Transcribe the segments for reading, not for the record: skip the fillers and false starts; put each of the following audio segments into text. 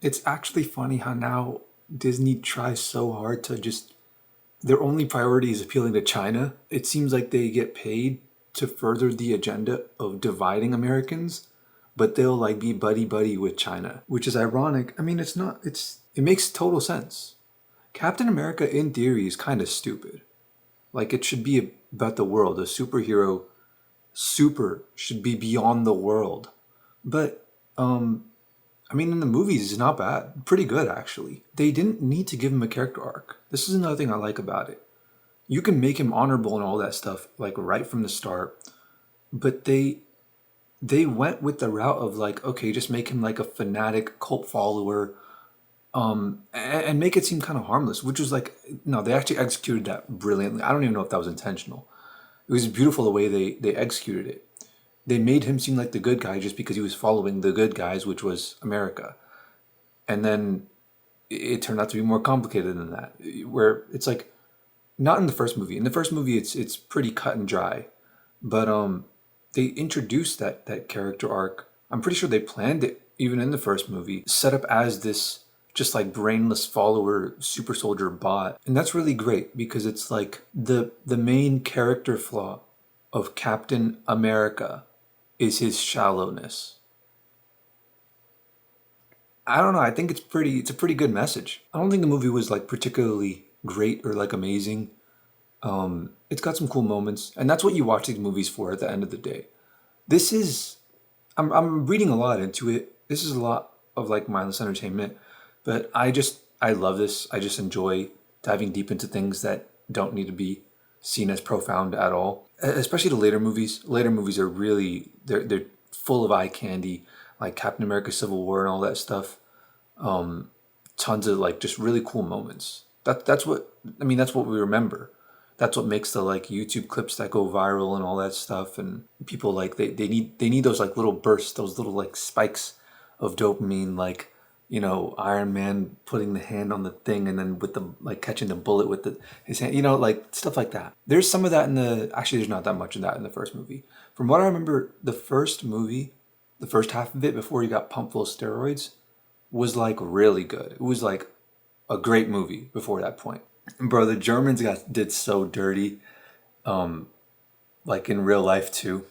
It's actually funny how now Disney tries so hard to just, their only priority is appealing to China. It seems like they get paid to further the agenda of dividing Americans, but they'll like be buddy buddy with China, which is ironic. I mean, it's not, it makes total sense. Captain America, in theory, is kind of stupid. Like, it should be about the world. A superhero super should be beyond the world. But I mean, in the movies, it's not bad. Pretty good, actually. They didn't need to give him a character arc. This is another thing I like about it. You can make him honorable and all that stuff, like right from the start. But they went with the route of like, okay, just make him like a fanatic cult follower, and make it seem kind of harmless, which was like, no, they actually executed that brilliantly. I don't even know if that was intentional. It was beautiful the way they executed it. They made him seem like the good guy just because he was following the good guys, which was America. And then it turned out to be more complicated than that. Where it's like, not in the first movie. In the first movie, it's pretty cut and dry, but they introduced that character arc. I'm pretty sure they planned it even in the first movie, set up as this just like brainless follower super soldier bot, and that's really great because it's like the main character flaw of Captain America is his shallowness. I don't know. I think it's a pretty good message. I don't think the movie was like particularly great or like amazing. It's got some cool moments, and that's what you watch these movies for at the end of the day. This is I'm reading a lot into it. This is a lot of like mindless entertainment, but I love this. I just enjoy diving deep into things that don't need to be seen as profound at all. Especially the later movies. Later movies are really they're full of eye candy, like Captain America: Civil War and all that stuff. Tons of like just really cool moments. That's what I mean. That's what we remember. That's what makes the like YouTube clips that go viral and all that stuff. And people like they need those like little bursts, those little like spikes of dopamine, like Iron Man putting the hand on the thing and then with the like catching the bullet with his hand, like stuff like that. There's some of that in the actually there's not that much of that in the first movie. From what I remember, the first movie, the first half of it before he got pumped full of steroids was like really good. It was like a great movie before that point. Bro, the Germans did so dirty, like in real life too.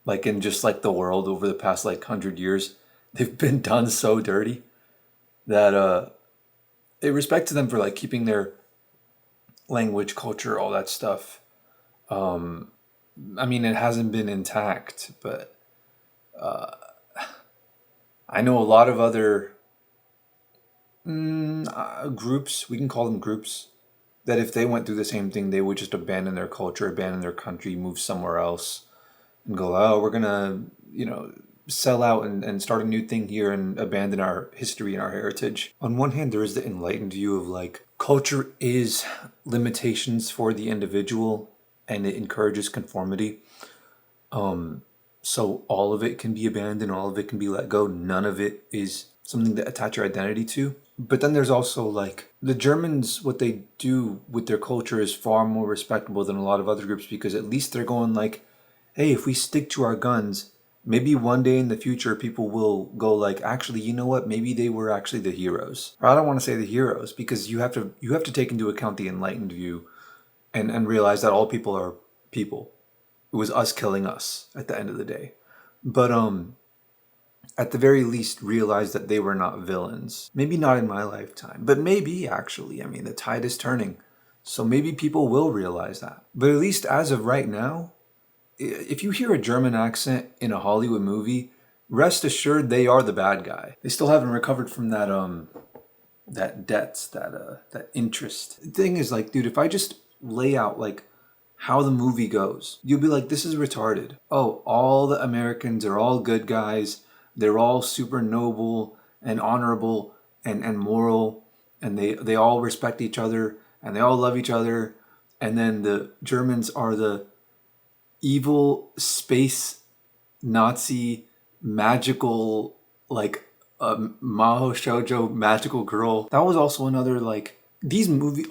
Like in just like the world over the past like 100 years, they've been done so dirty that they respect to them for like keeping their language, culture, all that stuff. I mean, it hasn't been intact, but I know a lot of other groups. We can call them groups that if they went through the same thing, they would just abandon their culture, abandon their country, move somewhere else, and go, oh, we're gonna, sell out and start a new thing here and abandon our history and our heritage. On one hand, there is the enlightened view of like culture is limitations for the individual and it encourages conformity. So all of it can be abandoned, all of it can be let go. None of it is something to attach your identity to. But then there's also like the Germans, what they do with their culture is far more respectable than a lot of other groups because at least they're going like, hey, if we stick to our guns, maybe one day in the future people will go like, actually, you know what? Maybe they were actually the heroes. Or I don't want to say the heroes because you have to take into account the enlightened view and realize that all people are people. It was us killing us at the end of the day. But at the very least realize that they were not villains. Maybe not in my lifetime, but maybe actually. I mean, the tide is turning. So maybe people will realize that. But at least as of right now, if you hear a German accent in a Hollywood movie, rest assured they are the bad guy. They still haven't recovered from that debts, that interest. The thing is like, dude, if I just lay out like how the movie goes, you'll be like, this is retarded. Oh, all the Americans are all good guys. They're all super noble and honorable and moral, and they all respect each other and they all love each other. And then the Germans are the evil space Nazi magical like Maho Shoujo magical girl. That was also another like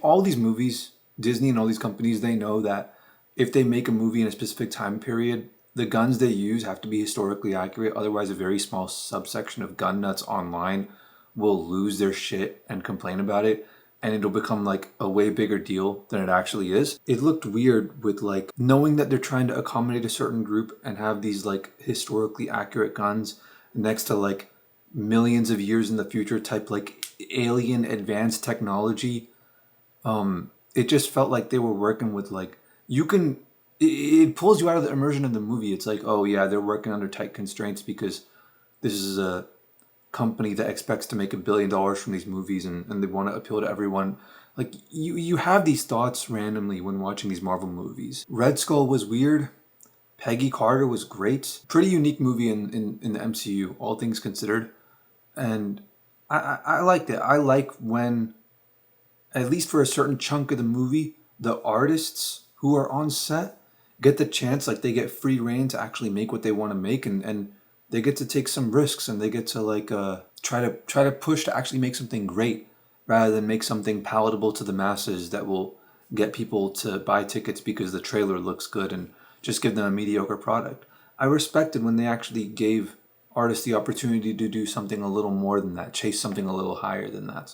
all these movies, Disney and all these companies, they know that if they make a movie in a specific time period, the guns they use have to be historically accurate. Otherwise, a very small subsection of gun nuts online will lose their shit and complain about it, and it'll become like a way bigger deal than it actually is. It looked weird with like knowing that they're trying to accommodate a certain group and have these like historically accurate guns next to like millions of years in the future type like alien advanced technology. It just felt like they were working with like you can it pulls you out of the immersion of the movie. It's like, oh yeah, they're working under tight constraints because this is a company that expects to make $1 billion from these movies, and they want to appeal to everyone. Like you have these thoughts randomly when watching these Marvel movies. Red Skull was weird. Peggy Carter was great. Pretty unique movie in the MCU, all things considered. And I liked it. I like when, at least for a certain chunk of the movie, the artists who are on set get the chance, like they get free reign to actually make what they want to make, and they get to take some risks, and they get to like try to push to actually make something great rather than make something palatable to the masses that will get people to buy tickets because the trailer looks good and just give them a mediocre product. I respected when they actually gave artists the opportunity to do something a little more than that, chase something a little higher than that.